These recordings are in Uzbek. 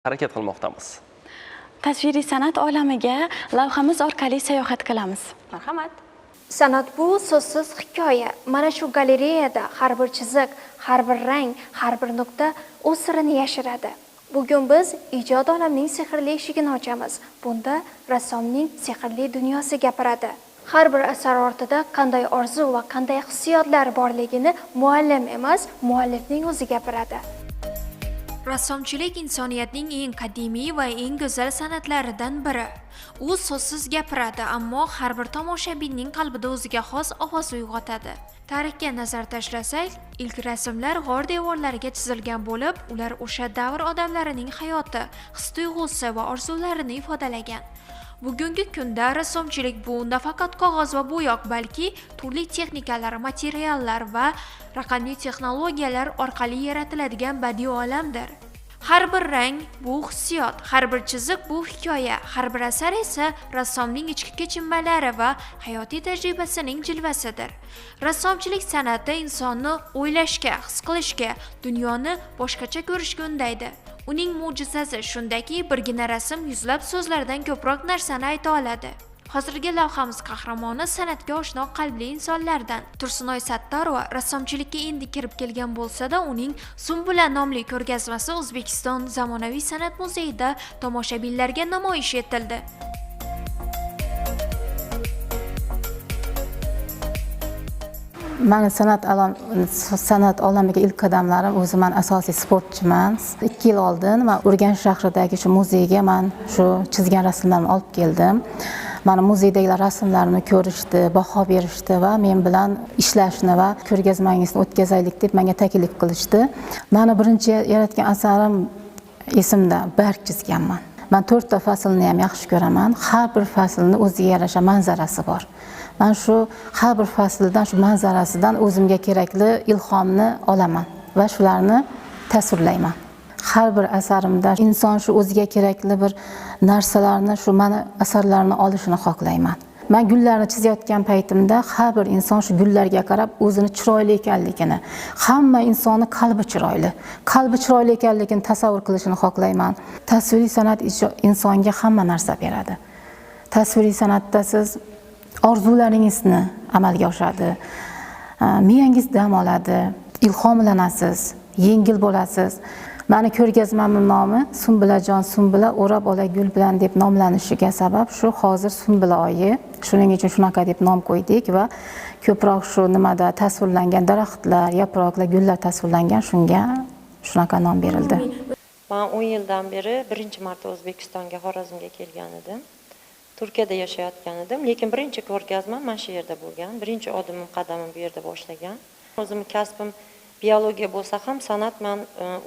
harakat qilmoqdamiz. Tasviriy san'at olamiga lavhamiz orqali sayohat qilamiz. Marhamat. San'at bu so'zsiz hikoya. Mana shu galereyada har bir chiziq, har bir rang, har bir nuqta o'z sirini yashiradi. Bugun biz ijod olamining sehrli eshigini ochamiz. Bunda rassomning sehrli dunyosi gapiradi. Har bir asar ortida qanday orzu va qanday hissiyotlar borligini muallim emas, muallifning o'zi gapiradi. Rassomchilik insoniyatning eng qadimiy va eng go'zal san'atlaridan biri. U so'zsiz gapiradi, ammo har bir tomoshabinning qalbida o'ziga xos ovoz uyg'otadi. Tarixga nazar tashlasak, ilk rasmlar g'or devorlariga chizilgan bo'lib, ular o'sha davr odamlarining hayoti, his-tuyg'usi va orzularini ifodalagan. Bugungi kunda rassomchilik bu nafaqat qog'oz va bo'yoq, balki turli texnikalar, materiallar va raqamli texnologiyalar orqali yaratiladigan badiiy olamdir. Har bir rang bu hissiyot, har bir chiziq bu hikoya, har bir asar esa rassomning ichki kechinmalari va hayotiy tajribasining jilvasidir. Rassomchilik san'ati insonni o'ylashga, his qilishga, dunyoni boshqacha ko'rishga undaydi. Uning mo'jizasi shundaki, birgina rasm yuzlab so'zlardan ko'proq narsani ayta oladi. Hozirgi lavhamiz qahramoni san'atga oshno qalbli insonlardan. Tursunoy Sattorova rassomchilikka endi kirib kelgan bo'lsa-da, uning Sumbula nomli ko'rgazmasi O'zbekiston Zamonaviy san'at muzeyida tomoshabinlarga namoyish etildi. Mani san'at olamiga ilk qadamlarim, o'zim men asosiy sportchiman. 2 yil oldin men Urganch shahridagi shu muzeyga men shu chizgan rasmlarimni olib keldim. Mana muzeydagilar rasmlarimni ko'rishdi, baho berishdi va men bilan ishlashni va ko'rgazmangizni o'tkazaylik deb menga taklif qilishdi. Meni birinchi yaratgan asarim esimda, barg chizganman. Men 4 ta faslni ham yaxshi ko'raman. Har bir faslni o'ziga yarasha manzarasi bor. Men shu har bir fasldan, shu manzarasidan o'zimga kerakli ilhomni olaman va shularni tasvirlayman. Har bir asarimda inson shu o'ziga kerakli bir narsalarni, shu meni asarlarimni olishini xohlayman. Men gullarni chizayotgan paytimda har bir inson shu gullarga qarab o'zini chiroyli ekanligini, hamma insonni qalbi chiroyli. Qalbi chiroyli ekanligini tasavvur qilishini xohlayman. Tasviriy san'at insonga hamma narsa beradi. Tasviriy san'atda siz orzularingizni amalga oshadi. Miyangiz dam oladi, ilhomlanasiz, yengil bo'lasiz. Meni ko'rgazmamning nomi Sumbulajon Sumbula o'rab ola gul bilan deb nomlanishiga sabab shu hozir Sumbula oyi. Shuning uchun shunaqa deb nom qo'ydik va ko'proq shu nimada tasvirlangan daraxtlar, yaproqlar, gullar tasvirlangan, shunga shunaqa nom berildi. Men 10 yildan beri birinchi marta O'zbekistonga, Xorazmga kelgan edim. Turkiyada yashayotgan edim, lekin birinchi ko'rgazmam mana shu yerda bo'lgan. Birinchi qadamim bu yerda boshlagan. O'zimning kasbim biologiya bo'lsa ham san'at men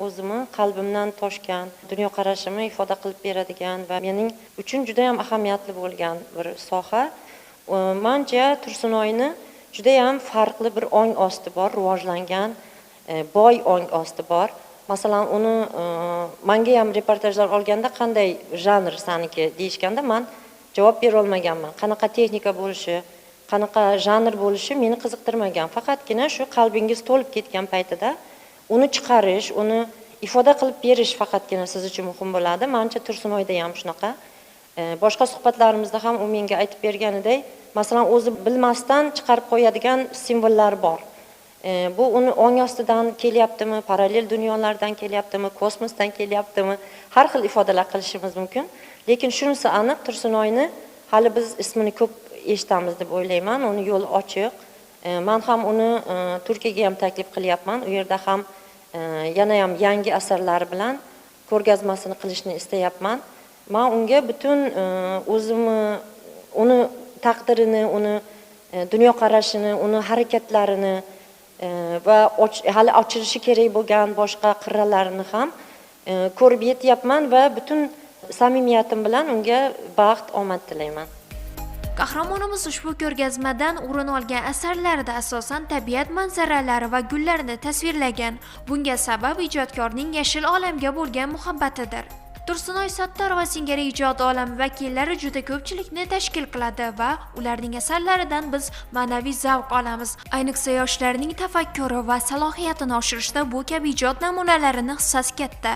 o'zimni qalbimdan toshgan, dunyoqarashimni ifoda qilib beradigan va mening uchun juda ham ahamiyatli bo'lgan bir soha. Mencha Tursunoyni juda ham farqli bir ong osti bor, rivojlangan, boy ong osti bor. Masalan, uni menga ham reportajlar olganda qanday janr saniki deyishganda men javob bera olmaganman. Qanaqa texnika bo'lishi, qanaqa janr bo'lishi meni qiziqtirmagan. Faqatgina shu qalbingiz to'lib ketgan paytida uni chiqarish, uni ifoda qilib berish faqatgina siz uchun muhim bo'ladi. Mencha Tursunoyda ham shunaqa. Boshqa suhbatlarimizda ham u menga aytib berganidek, masalan, o'zi bilmasdan chiqarib qo'yadigan simvollar bor. Bu uni ong ostidan kelyaptimi, parallel dunyolardan kelyaptimi, kosmosdan kelyaptimi, har xil ifodalar qilishimiz mumkin. Lekin shunisi aniq, Tursunoyni hali biz ismini ko'p eshitamiz deb o'ylayman. Uni yo'li ochiq. Men ham uni Turkiyaga ham taklif qilyapman. U yerda ham yana ham yangi asarlari bilan ko'rgazmasini qilishni istayapman. Men unga butun o'zimni, uni taqdirini, uni dunyoqarashini, uni harakatlarini va hali ochilishi kerak bo'lgan boshqa qirralarini ham ko'rib yetyapman va butun samimiyatim bilan unga baxt, omad tilayman. Qahramonimiz ushbu ko'rgazmadan o'rin olgan asarlarida asosan tabiat manzaralari va gullarni tasvirlagan. Bunga sabab ijodkorning yashil olamga bo'lgan muhabbatidir. Tursunoy Sattorova singari ijod olami vakillari juda ko'pchilikni tashkil qiladi va ularning asarlaridan biz ma'naviy zavq olamiz. Ayniqsa yoshlarning tafakkuri va salohiyatini oshirishda bu kabi ijod namunalarini hissasi katta.